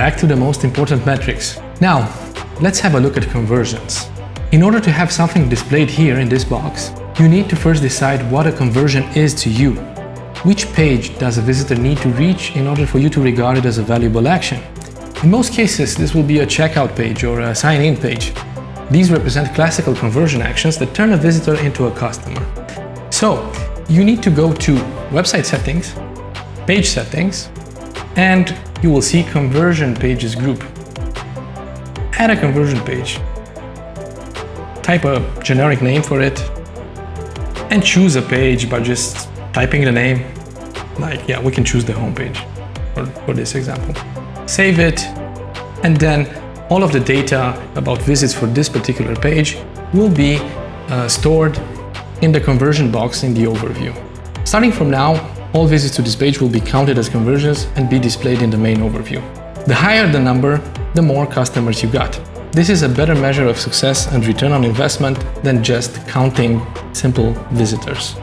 back to the most important metrics. Now, let's have a look at conversions. In order to have something displayed here in this box, you need to first decide what a conversion is to you. Which page does a visitor need to reach in order for you to regard it as a valuable action? In most cases, this will be a checkout page or a sign-in page. These represent classical conversion actions that turn a visitor into a customer. So, you need to go to Website Settings, Page Settings, and you will see Conversion Pages group. Add a conversion page. Type a generic name for it, and choose a page by just typing the name. We can choose the home page for this example. Save it, and then all of the data about visits for this particular page will be stored in the conversion box in the overview. Starting from now, all visits to this page will be counted as conversions and be displayed in the main overview. The higher the number, the more customers you got. This is a better measure of success and return on investment than just counting simple visitors.